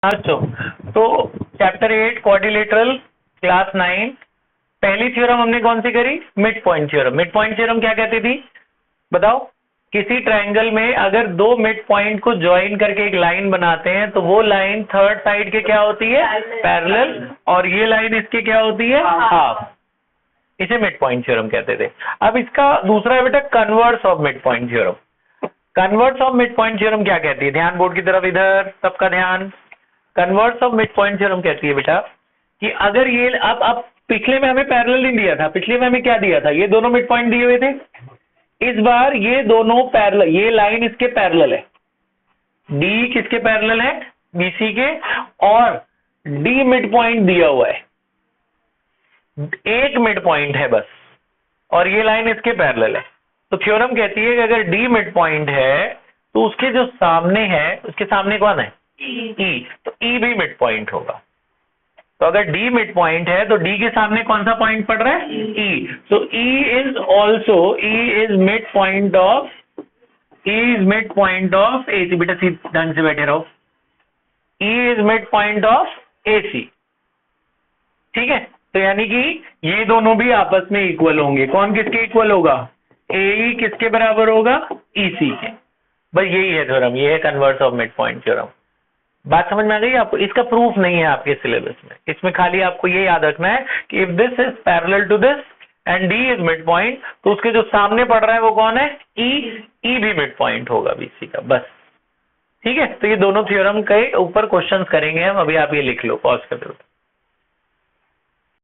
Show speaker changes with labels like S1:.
S1: तो chapter 8 quadrilateral class 9 पहली theorem हमने कौन सी करी? Mid point theorem. Mid point theorem क्या कहती थी बताओ? किसी ट्रायंगल में अगर दो मिड पॉइंट को ज्वाइन करके एक लाइन बनाते हैं तो वो लाइन थर्ड साइड के क्या होती है? पैरेलल, और ये लाइन इसके क्या होती है? हाफ। इसे मिड पॉइंट थ्योरम कहते थे। अब इसका दूसरा है बेटा converse of mid point theorem. Converse of mid point theorem क्या कहती है? ध्यान बोर्ड की तरफ, इधर सबका ध्यान। Converse of mid point theorem कहती है बेटा कि अगर ये अब पिछले में हमें पैरेलल नहीं दिया था, पिछले में हमें क्या दिया था? ये दोनों मिड पॉइंट दिए हुए थे। इस बार ये दोनों पैरेलल, ये लाइन इसके पैरेलल है। डी किसके पैरेलल है? बीसी के। और डी मिड पॉइंट दिया हुआ है, एक मिड पॉइंट है बस, और ये लाइन इसके पैरेलल है। तो थ्योरम कहती है कि अगर डी मिड पॉइंट है तो उसके जो सामने है, उसके सामने कौन है? ई। तो ई भी मिड पॉइंट होगा। तो अगर डी मिड पॉइंट है तो डी के सामने कौन सा पॉइंट पड़ रहा है? ई। तो E is also, E is mid point of, E is mid point of AC. बेटा ढंग से बैठे रहो। E is mid point of AC. ठीक है, तो यानी कि ये दोनों भी आपस में इक्वल होंगे। कौन किसके इक्वल होगा? ए किसके बराबर होगा? ईसी के। बस यही है थ्योरम, ये है converse of mid point theorem. बात समझ में आ गई आपको? इसका प्रूफ नहीं है आपके सिलेबस में। इसमें खाली आपको ये याद रखना है कि if this is parallel to this and D is mid point, तो उसके जो सामने पड़ रहा है वो कौन है? ई। ई भी मिड पॉइंट होगा बीसी का। बस ठीक है, तो ये दोनों थ्योरम के ऊपर क्वेश्चंस करेंगे हम। अभी आप ये लिख लो, पॉज कर दो।